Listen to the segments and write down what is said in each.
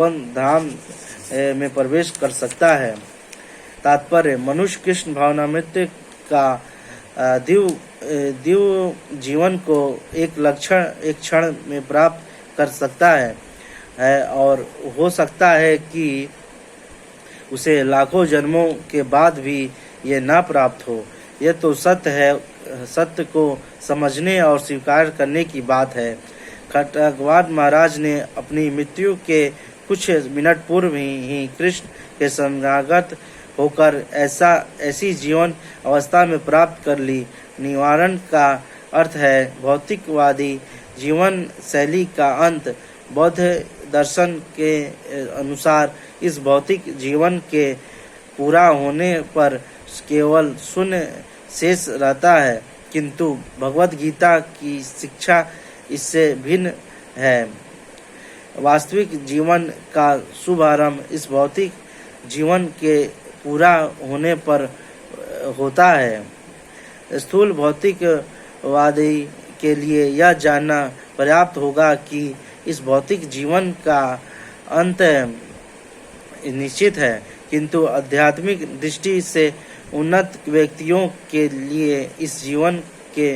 धाम में प्रवेश कर सकता है। तात्पर्य: मनुष्य कृष्ण भावनामृत का दिव्य जीवन को एक क्षण में प्राप्त कर सकता है और हो सकता है कि उसे लाखों जन्मों के बाद भी ये ना प्राप्त हो। यह तो सत्य है। सत्य को समझने और स्वीकार करने की बात है। खट्टकवाद महाराज ने अपनी मृत्यु के कुछ मिनट पूर्व ही कृष्ण के शरणागत होकर ऐसी जीवन अवस्था में प्राप्त कर ली। निवारण का अर्थ है भौतिकवादी जीवन शैली का अंत। बौद्ध दर्शन के अनुसार इस भौतिक जीवन के पूरा होने पर केवल शून्य शेष रहता है, किंतु भगवत गीता की शिक्षा इससे भिन्न है। वास्तविक जीवन का शुभारंभ इस भौतिक जीवन के पूरा होने पर होता है। स्थूल भौतिकवादी के लिए यह जानना पर्याप्त होगा कि इस भौतिक जीवन का अंत निश्चित है, किंतु आध्यात्मिक दृष्टि से उन्नत व्यक्तियों के लिए इस जीवन के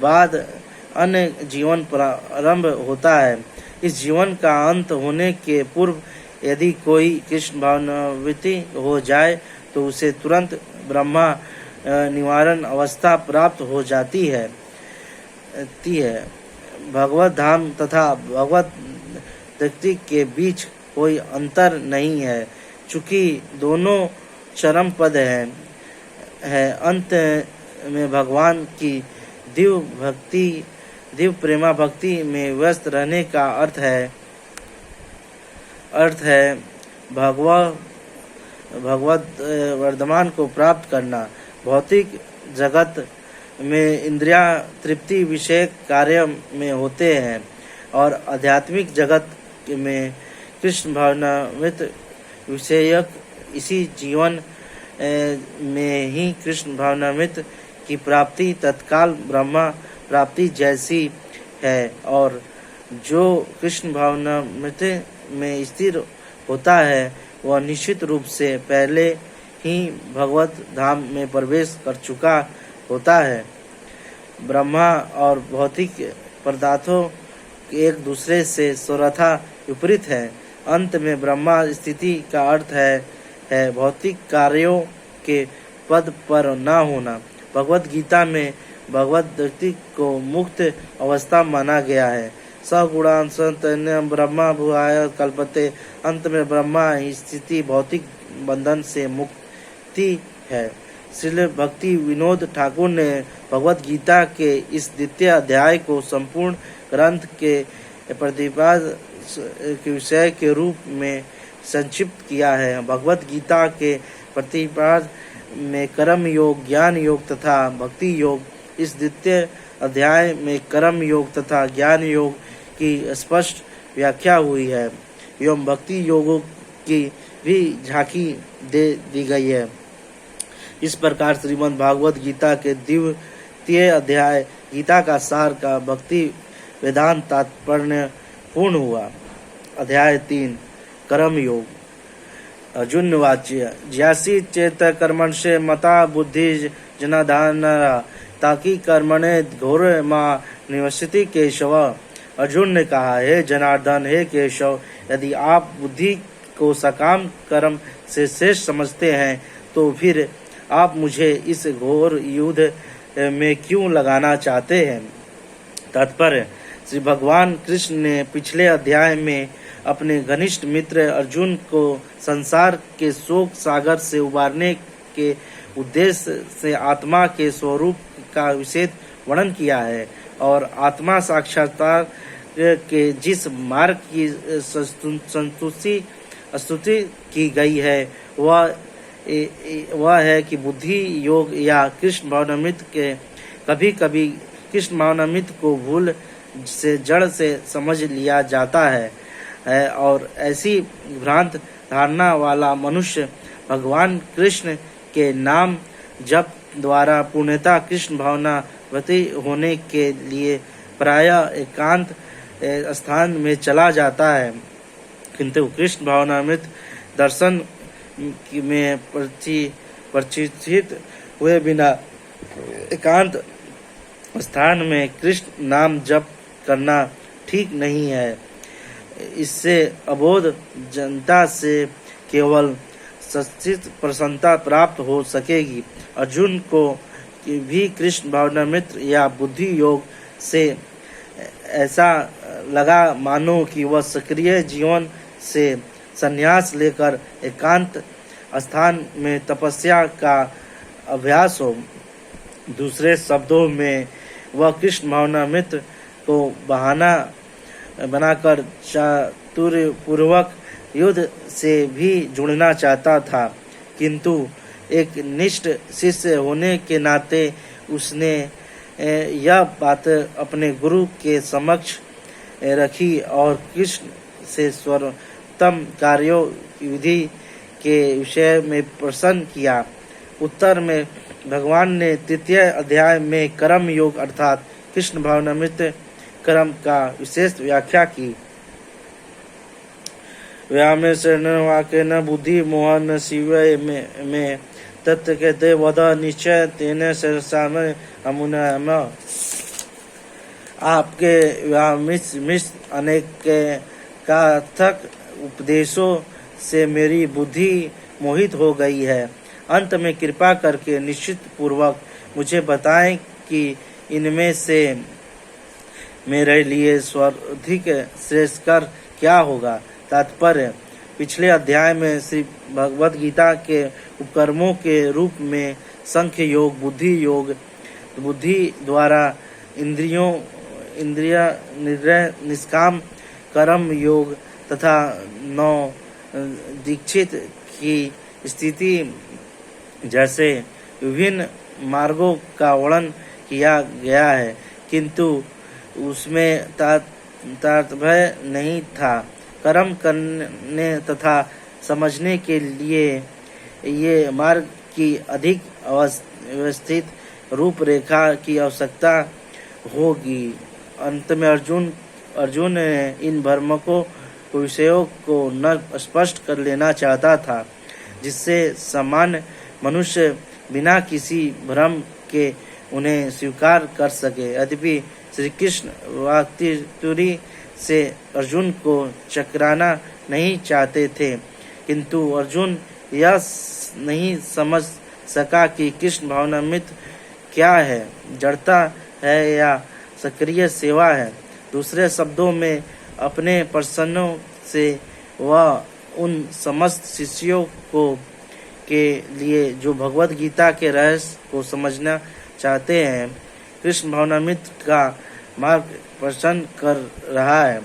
बाद अन्य जीवन प्रारंभ होता है। इस जीवन का अंत होने के पूर्व यदि कोई कृष्ण भावनावृत्ति हो जाए तो उसे तुरंत ब्रह्मा निवारण अवस्था प्राप्त हो जाती है। भगवत धाम तथा भगवत तृप्ति के बीच कोई अंतर नहीं है, चूंकि दोनों चरम पद है। अंत में भगवान की दिव्य प्रेमा भक्ति में व्यस्त रहने का अर्थ है भगवत वर्धमान को प्राप्त करना। भौतिक जगत में इंद्रिया तृप्ति विषय कार्य में होते हैं और आध्यात्मिक जगत में कृष्ण भावनामृत विषयक इसी जीवन में ही कृष्ण भावनामृत की प्राप्ति तत्काल ब्रह्मा प्राप्ति जैसी है, और जो कृष्ण भावनामृत में स्थिर होता है वह निश्चित रूप से पहले ही भगवत धाम में प्रवेश कर चुका होता है। ब्रह्मा और भौतिक पदार्थों एक दूसरे से सर्वथा विपरीत है। अंत में ब्रह्मा स्थिति का अर्थ है भौतिक कार्यों के पद पर न होना। भगवत गीता में भगवत भक्ति को मुक्त अवस्था माना गया है। सगुणांशन्य ब्रह्मा भूयाय कल्पते। अंत में ब्रह्मा ही स्थिति भौतिक बंधन से मुक्ति है। श्रील भक्ति विनोद ठाकुर ने भगवत गीता के इस द्वितीय अध्याय को संपूर्ण ग्रंथ के प्रतिपाद के विषय के रूप में संक्षिप्त किया है। भगवत गीता के प्रतिपाद में कर्म योग, ज्ञान योग तथा भक्ति योग, इस द्वितीय अध्याय में कर्म योग तथा ज्ञान योग की स्पष्ट व्याख्या हुई है एवं भक्ति योगों की भी झांकी दे दी गई है। इस प्रकार श्रीमद् भागवत गीता के द्वितीय अध्याय गीता का सार का भक्ति वेदांत तात्पर्य पूर्ण हुआ। अध्याय 3 कर्म योग। अर्जुन वाच्य: ज्यासी चेत कर्मण से मता बुद्धि जनाधान ताकि कर्मणे घोर माँ निवसति केशव। अर्जुन ने कहा, हे जनार्दन, हे केशव, यदि आप बुद्धि को सकाम कर्म से श्रेष्ठ समझते हैं तो फिर आप मुझे इस घोर युद्ध में क्यों लगाना चाहते हैं। तात्पर्य: श्री भगवान कृष्ण ने पिछले अध्याय में अपने घनिष्ठ मित्र अर्जुन को संसार के शोक सागर से उबारने के उद्देश्य से आत्मा के स्वरूप का विशेष वर्णन किया है और आत्मा साक्षात्कार के जिस मार्ग की स्तुति की गई है वह है कि बुद्धि योग या कृष्ण भावनामृत के कभी कभी कृष्ण भावनामृत को भूल से जड़ से समझ लिया जाता है और ऐसी भ्रांत धारणा वाला मनुष्य भगवान कृष्ण के नाम जप द्वारा पूर्णतः कृष्ण भावनावती होने के लिए प्रायः एकांत स्थान में चला जाता है। किंतु कृष्ण भावनामृत दर्शन में परिचित हुए बिना एकांत स्थान में कृष्ण नाम जप करना ठीक नहीं है। इससे अबोध जनता से केवल सचित प्रसन्नता प्राप्त हो सकेगी। अर्जुन को भी कृष्ण भावनामृत या बुद्धि योग से ऐसा लगा मानो कि वह सक्रिय जीवन से संन्यास लेकर एकांत स्थान में तपस्या का अभ्यास हो। दूसरे शब्दों में वह कृष्ण भावनामृत को बहाना बनाकर चातुर्यपूर्वक युद्ध से भी जुड़ना चाहता था, किंतु एक निष्ठ शिष्य होने के नाते उसने यह बात अपने गुरु के समक्ष रखी और कृष्ण से सर्वोत्तम कार्यों विधि के विषय में प्रश्न किया। उत्तर में भगवान ने तृतीय अध्याय में कर्म योग अर्थात कृष्ण भावनामृत कर्म का विशेष व्याख्या की। व्यामेशेन वाक्येन बुद्धि मोहन शिव में तत्व कहते वद निश्चय तेने सरसाम अमुनम। आपके व्यामिश अनेक काथक उपदेशों से मेरी बुद्धि मोहित हो गई है। अंत में कृपा करके निश्चित पूर्वक मुझे बताएं कि इनमें से मेरे लिए सर्वाधिक श्रेष्ठकर क्या होगा। तात्पर्य पिछले अध्याय में श्री भगवद गीता के उपकर्मों के रूप में संख्य योग, बुद्धि योग, बुद्धि द्वारा इंद्रिय निग्रह, निष्काम कर्म योग तथा नौ दीक्षित की स्थिति जैसे विभिन्न मार्गों का वर्णन किया गया है, किंतु उसमें तात्पर्य नहीं था। कर्म करने तथा समझने के लिए ये मार्ग की अधिक व्यवस्थित रूपरेखा की आवश्यकता होगी। अंत में अर्जुन ने इन भ्रमकों विषयों को न स्पष्ट कर लेना चाहता था, जिससे सामान्य मनुष्य बिना किसी भ्रम के उन्हें स्वीकार कर सके। यद्यपि श्री कृष्ण वाक्यतुरी से अर्जुन को चकराना नहीं चाहते थे, किंतु अर्जुन यह नहीं समझ सका कि कृष्ण भावनामृत क्या है, जड़ता है या सक्रिय सेवा है। दूसरे शब्दों में अपने प्रश्नों से वह उन समस्त शिष्यों को के लिए जो भगवद गीता के रहस्य को समझना चाहते हैं कृष्ण भावनामृत का मार्ग प्रश्न कर रहा है।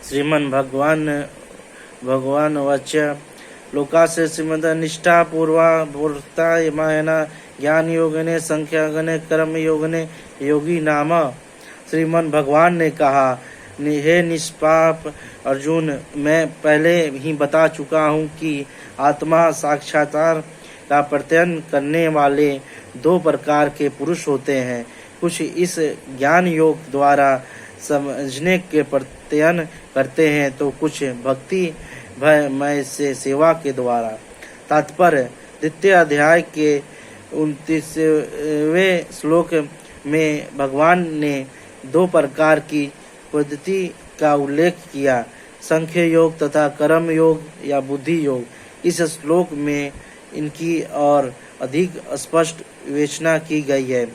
श्रीमन भगवान वाच्य लोका से श्रीमद निष्ठा पूर्वा पूर्ता यमायना ज्ञान योगने संख्यागने कर्म योगने योगी नाम। श्रीमन भगवान ने कहा, हे निष्पाप अर्जुन, मैं पहले ही बता चुका हूँ कि आत्मा साक्षात्कार का प्रत्ययन करने वाले दो प्रकार के पुरुष होते हैं। कुछ इस ज्ञान योग द्वारा समझने के प्रत्ययन करते हैं तो कुछ भक्ति भयमय से सेवा के द्वारा। तात्पर्य द्वितीय अध्याय के 29वें श्लोक में भगवान ने दो प्रकार की पद्धति का उल्लेख किया, संख्य योग तथा कर्म योग या बुद्धि योग। इस श्लोक में इनकी और अधिक स्पष्ट विवेचना की गई है।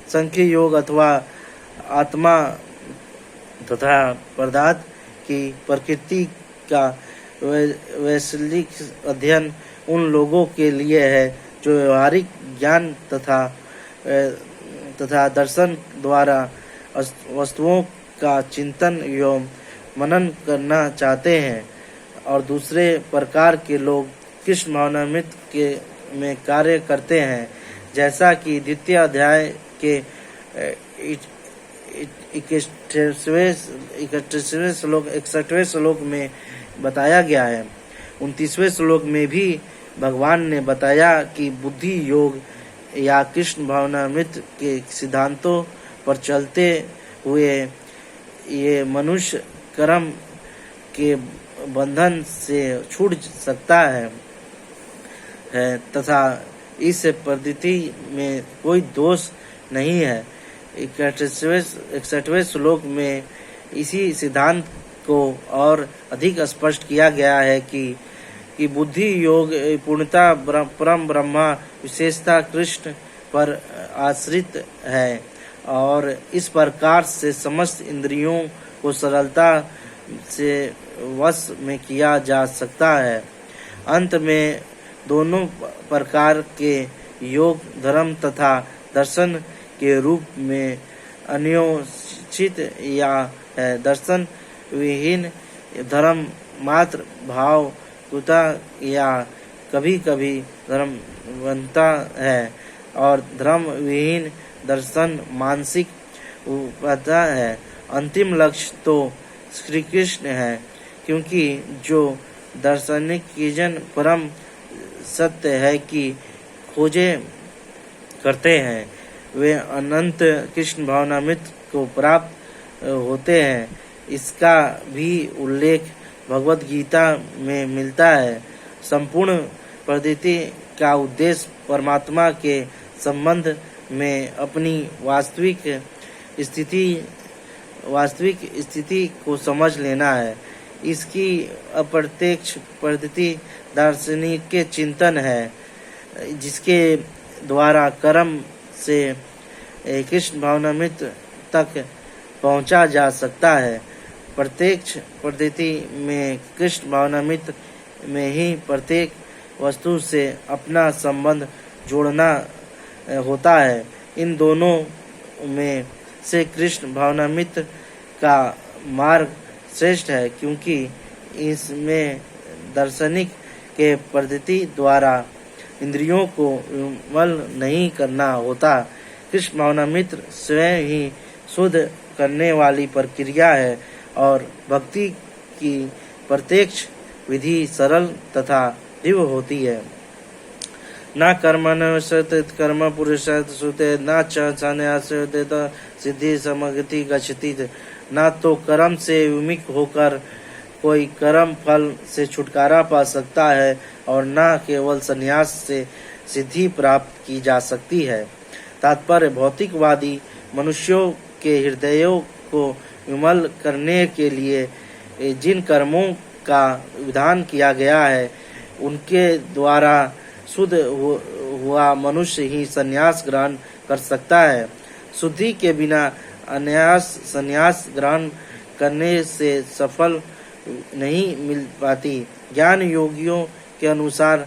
संख्य योग अथवा आत्मा तथा पदार्थ की प्रकृति का वैश्विक अध्ययन उन लोगों के लिए है जो व्यवहारिक ज्ञान तथा दर्शन द्वारा वस्तुओं का चिंतन एवं मनन करना चाहते हैं, और दूसरे प्रकार के लोग कृष्ण भावनामृत में कार्य करते हैं, जैसा कि द्वितीय अध्याय के 61वें श्लोक में बताया गया है। 29वें श्लोक में भी भगवान ने बताया कि बुद्धि योग या कृष्ण भावनामृत के सिद्धांतों पर चलते हुए ये मनुष्य कर्म के बंधन से छूट सकता है तथा इस पद्धति में कोई दोष नहीं है। 61वें श्लोक में इसी सिद्धांत को और अधिक स्पष्ट किया गया है कि बुद्धि योग पूर्णता परम ब्रह्मा विशेषता कृष्ण पर आश्रित है और इस प्रकार से समस्त इंद्रियों को सरलता से वश में किया जा सकता है। अंत में दोनों प्रकार के योग धर्म तथा दर्शन के रूप में अन्योचित या है। दर्शन विहीन धर्म मात्र भाव कुता या कभी कभी धर्म बनता है और धर्म विहीन दर्शन मानसिक उपता है। अंतिम लक्ष्य तो श्री कृष्ण है, क्योंकि जो दार्शनिक जन परम सत्य है कि खोजे करते हैं वे अनंत कृष्ण भावनामृत को प्राप्त होते हैं। इसका भी उल्लेख भगवत गीता में मिलता है। संपूर्ण पद्धति का उद्देश्य परमात्मा के संबंध में अपनी वास्तविक स्थिति को समझ लेना है। इसकी अप्रत्यक्ष पद्धति दार्शनिक के चिंतन है, जिसके द्वारा कर्म से कृष्ण भावनामृत तक पहुंचा जा सकता है। प्रत्यक्ष पद्धति में कृष्ण भावनामृत में ही प्रत्येक वस्तु से अपना संबंध जोड़ना होता है। इन दोनों में से कृष्ण भावनामृत का मार्ग श्रेष्ठ है, क्योंकि इसमें दार्शनिक के पद्धति द्वारा इंद्रियों को विमल नहीं करना होता। कृष्ण भावनामृत स्वयं ही शुद्ध करने वाली प्रक्रिया है और भक्ति की प्रत्यक्ष विधि सरल तथा दिव्य होती है। न कर्मण्यवशत कर्म पुरुषार्थ सुते न च संन्यासोदेत सिद्धि समगति गच्छति। न तो कर्म से विमुख होकर कोई कर्म फल से छुटकारा पा सकता है और न केवल संन्यास से सिद्धि प्राप्त की जा सकती है। तात्पर्य भौतिकवादी मनुष्यों के हृदयों को विमल करने के लिए जिन कर्मों का विधान किया गया है उनके द्वारा शुद्ध हुआ मनुष्य ही संन्यास ग्रहण कर सकता है। शुद्धि के बिना अनायास संन्यास ग्रहण करने से सफल नहीं मिल पाती। ज्ञान योगियों के अनुसार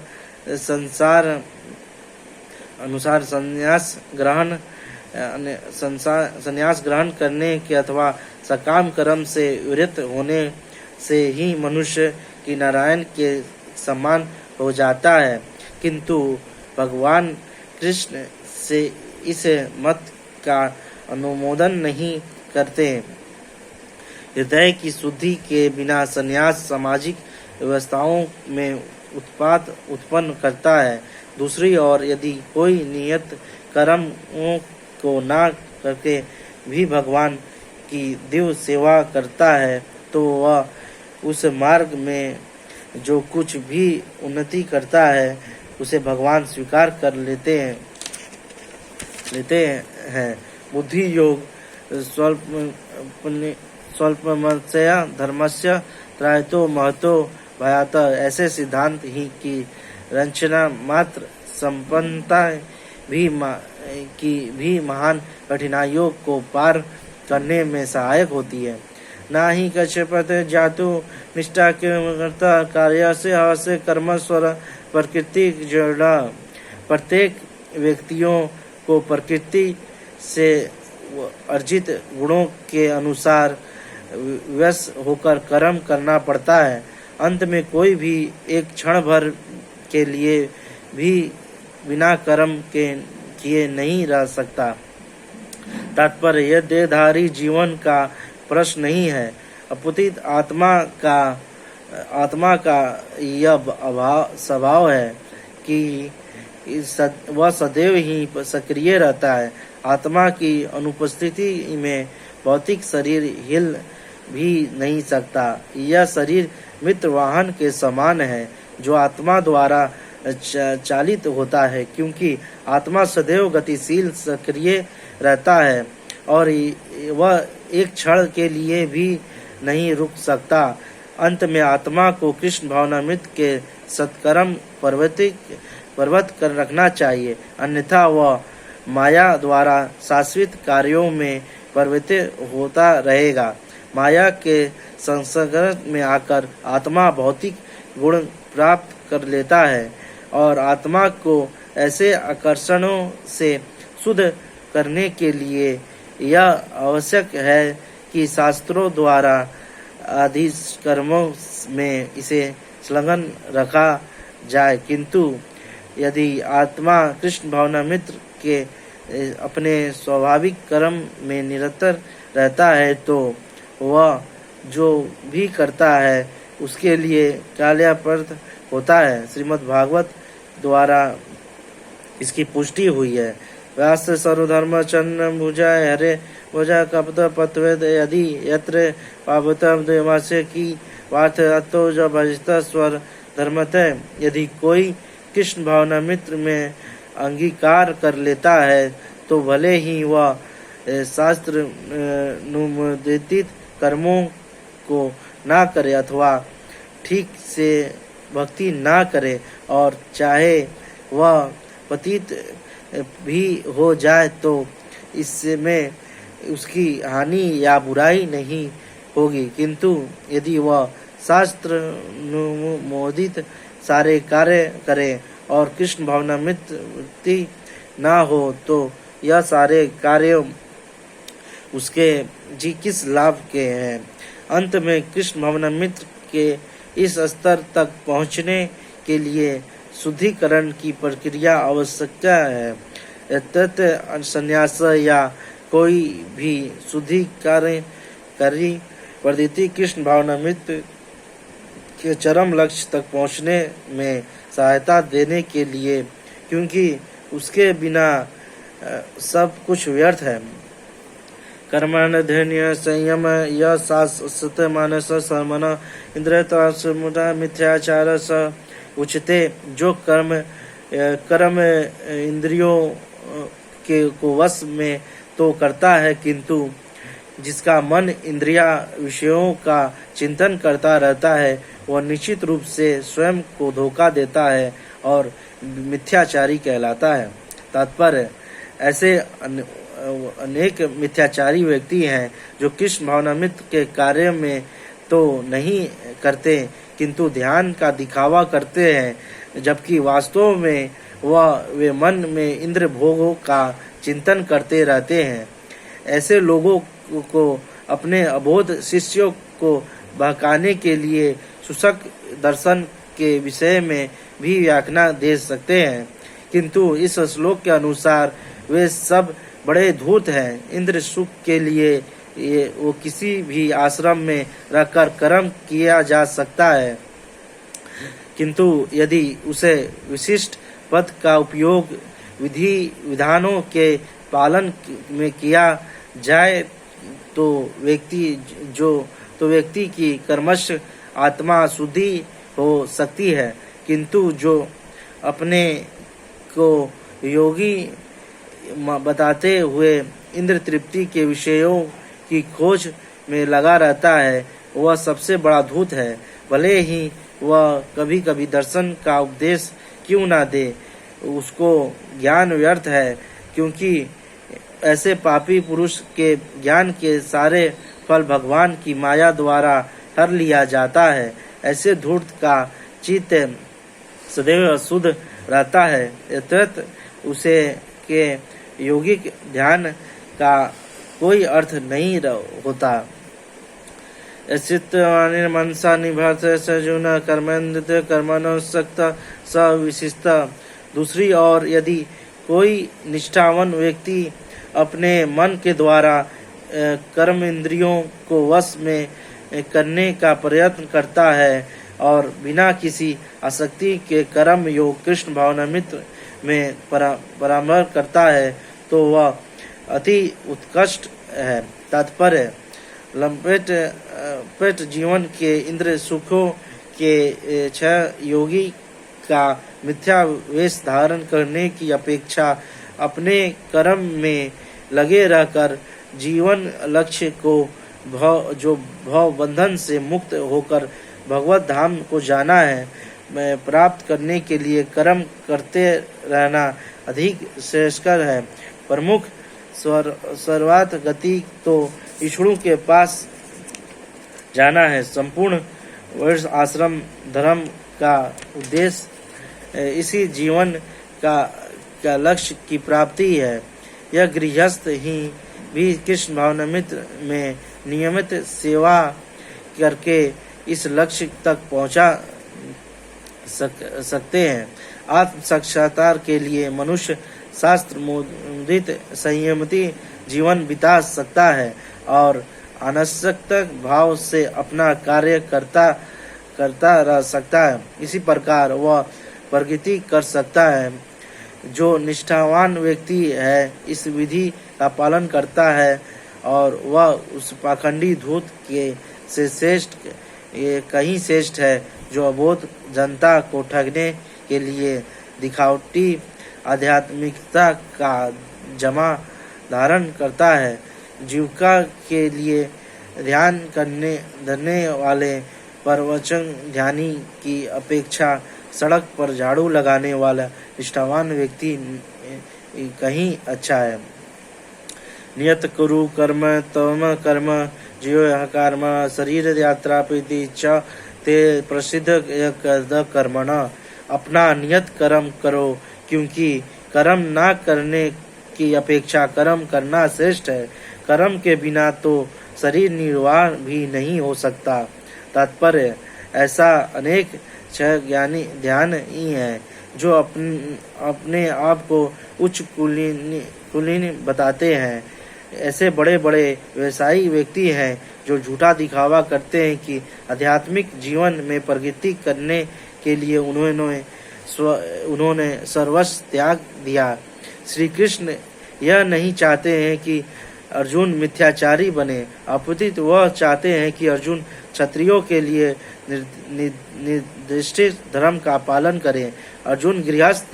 संन्यास ग्रहण करने के अथवा सकाम कर्म से विरत होने से ही मनुष्य की नारायण के समान हो जाता है। किंतु भगवान कृष्ण से इस मत का अनुमोदन नहीं करते। हृदय की शुद्धि के बिना संन्यास सामाजिक व्यवस्थाओं में उत्पात उत्पन्न करता है। दूसरी ओर यदि कोई नियत कर्मों को ना करके भी भगवान की दिव्य सेवा करता है तो वह उस मार्ग में जो कुछ भी उन्नति करता है उसे भगवान स्वीकार कर लेते हैं। बुद्धि योग स्वल्पमस्य धर्मस्य त्रायतो महतो भयात। ऐसे सिद्धांत ही की रचना मात्र संपन्नता भी महान कठिनाइयों को पार करने में सहायक होती है। ना ही कश्यपत जातु निष्ठा के कर्ता कार्य से अवश्य कर्म स्वर प्रकृति जोड़ा। प्रत्येक व्यक्तियों को प्रकृति से अर्जित गुणों के अनुसार वश होकर कर्म करना पड़ता है। अंत में कोई भी एक क्षण भर के लिए भी बिना कर्म के किए नहीं रह सकता। तात्पर्य यह देहधारी जीवन का प्रश्न नहीं है, अपितु आत्मा का यह स्वभाव है कि वह सदैव ही सक्रिय रहता है। आत्मा की अनुपस्थिति में भौतिक शरीर हिल भी नहीं सकता। यह शरीर मित्र वाहन के समान है जो आत्मा द्वारा चालित होता है, क्योंकि आत्मा सदैव गतिशील सक्रिय रहता है और वह एक क्षण के लिए भी नहीं रुक सकता। अंत में आत्मा को कृष्ण भावनामृत के सत्कर्म पर्वत कर रखना चाहिए, अन्यथा वह माया द्वारा शाश्वत कार्यों में प्रवृत्त होता रहेगा। माया के संसर्ग में आकर आत्मा भौतिक गुण प्राप्त कर लेता है और आत्मा को ऐसे आकर्षणों से शुद्ध करने के लिए यह आवश्यक है कि शास्त्रों द्वारा आदेश कर्मों में इसे संलग्न रखा जाए। किंतु यदि आत्मा कृष्ण भावनामृत के अपने स्वाभाविक कर्म में निरंतर रहता है तो वह जो भी करता है उसके लिए कल्याणप्रद होता है। श्रीमद् भागवत द्वारा इसकी पुष्टि हुई है। व्यास सर्वधर्म चन्न भुजा हरे भुजा कपत पत्वेद यदि यत्र पावतम देवास्य की वार्थ अतो ज भजत स्वर धर्मतः। यदि कोई कृष्ण भावनामृत में अंगीकार कर लेता है तो भले ही वह शास्त्र अनुमोदित कर्मों को ना करे अथवा ठीक से भक्ति ना करे, और चाहे वह पतित भी हो जाए तो इसमें उसकी हानि या बुराई नहीं होगी। किंतु यदि वह शास्त्र अनुमोदित सारे कार्य करे और कृष्ण भावनामृत ना हो तो यह सारे कार्य उसके जी किस लाभ के हैं। अंत में कृष्ण भावनामृत के इस स्तर तक पहुँचने के लिए शुद्धिकरण की प्रक्रिया आवश्यकता है। तत् संन्यास या कोई भी शुद्धिकारी पद्धति कृष्ण भावनामृत के चरम लक्ष्य तक पहुँचने में सहायता देने के लिए, क्योंकि उसके बिना सब कुछ व्यर्थ है। कर्मण धैर्य संयम यह शाश्वत मानस समन इंद्रियमुदा मिथ्याचार स उचते। जो कर्म इंद्रियों के को वश में तो करता है, किंतु जिसका मन इंद्रिया विषयों का चिंतन करता रहता है वह निश्चित रूप से स्वयं को धोखा देता है और मिथ्याचारी कहलाता है। तात्पर्य, ऐसे अनेक मिथ्याचारी व्यक्ति हैं जो कृष्ण भावनामृत के कार्य में तो नहीं करते किंतु ध्यान का दिखावा करते हैं, जबकि वास्तव में वे मन में इंद्र भोगों का चिंतन करते रहते हैं। ऐसे लोगों को अपने अबोध शिष्यों को बहकाने के लिए शुष्क दर्शन के विषय में भी व्याख्या दे सकते हैं, किंतु इस श्लोक के अनुसार वे सब बड़े धूर्त हैं। इंद्र सुख के लिए वो किसी भी आश्रम में रहकर कर्म किया जा सकता है, किंतु यदि उसे विशिष्ट पद का उपयोग विधि विधानों के पालन में किया जाए तो व्यक्ति की कर्मश आत्मा शुद्धि हो सकती है। किंतु जो अपने को योगी बताते हुए इंद्र तृप्ति के विषयों की खोज में लगा रहता है वह सबसे बड़ा धूर्त है। भले ही वह कभी कभी दर्शन का उपदेश क्यों ना दे, उसको ज्ञान व्यर्थ है, क्योंकि ऐसे पापी पुरुष के ज्ञान के सारे फल भगवान की माया द्वारा हर लिया जाता है। ऐसे धूर्त का चित्त सदैव अशुद्ध रहता है, अतः उसे के योगिक ध्यान का कोई अर्थ नहीं होता। मनसा निभर्त सजुन कर्मेन्द्रित कर्मणोसक्त स विशिष्ट। दूसरी ओर यदि कोई निष्ठावान व्यक्ति अपने मन के द्वारा कर्म इंद्रियों को वश में करने का प्रयत्न करता है और बिना किसी आसक्ति के कर्म योग कृष्ण भावनामृत में परामर्श करता है तो वह अति उत्कृष्ट है। तात्पर्य, पेट जीवन के इंद्र सुखों के छह योगी का मिथ्या वेश धारण करने की अपेक्षा अपने कर्म में लगे रहकर जीवन लक्ष्य को भव बंधन से मुक्त होकर भगवत धाम को जाना है में प्राप्त करने के लिए कर्म करते रहना अधिक श्रेयस्कर है। प्रमुख सर्वात गति तो ईश्वरों के पास जाना है। संपूर्ण वर्ष आश्रम धर्म का उद्देश्य इसी जीवन का लक्ष्य की प्राप्ति है। यह गृहस्थ ही भी कृष्ण भावनामृत में नियमित सेवा करके इस लक्ष्य तक पहुंचा सकते हैं। आत्म साक्षात्कार के लिए मनुष्य शास्त्र मोदित संयमित जीवन बिता सकता है और अनासक्त भाव से अपना कार्य करता रह सकता है। इसी प्रकार वह प्रगति कर सकता है। जो निष्ठावान व्यक्ति है इस विधि का पालन करता है और वह उस पाखंडी धूत के से श्रेष्ठ कहीं श्रेष्ठ है जो अबोध जनता को ठगने के लिए दिखावटी आध्यात्मिकता का जमा धारण करता है। जीविका के लिए ध्यान करने वाले प्रवचन ध्यानी की अपेक्षा सड़क पर झाड़ू लगाने वाला निष्ठावान व्यक्ति कहीं अच्छा है। नियत कुरु कर्म तम कर्म जियो यह कर्म शरीर यात्रा प्रीति च ते प्रसिद्ध कर्मण। अपना नियत कर्म करो क्योंकि कर्म ना करने की अपेक्षा कर्म करना श्रेष्ठ है। कर्म के बिना तो शरीर निर्वाह भी नहीं हो सकता। तात्पर्य ऐसा अनेक ज्ञानी ध्यान ही है जो अपने आप को उच्च कुलीन बताते हैं। ऐसे बड़े बड़े व्यवसायी व्यक्ति हैं जो झूठा दिखावा करते हैं कि आध्यात्मिक जीवन में प्रगति करने के लिए उन्होंने सर्वस्व त्याग दिया। श्री कृष्ण यह नहीं चाहते हैं कि अर्जुन मिथ्याचारी बने, अपितु वह चाहते हैं कि अर्जुन क्षत्रियों के लिए निर्दिष्ट धर्म का पालन करे। अर्जुन गृहस्थ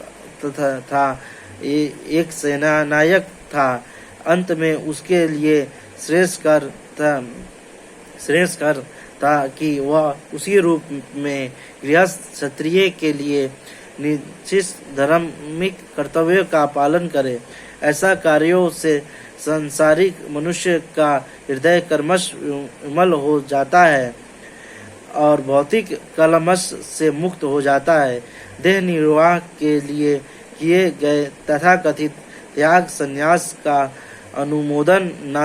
था, एक सेनानायक था। अंत में उसके लिए श्रेयस्कर था कि वह उसी रूप में गृहस्थ क्षत्रिय के लिए निश्चित धार्मिक कर्तव्य का पालन करे। ऐसा कार्यों से सांसारिक मनुष्य का हृदय कर्मश विमल हो जाता है और भौतिक कलमश से मुक्त हो जाता है। देह निर्वाह के लिए किए गए तथाकथित त्याग संन्यास का अनुमोदन न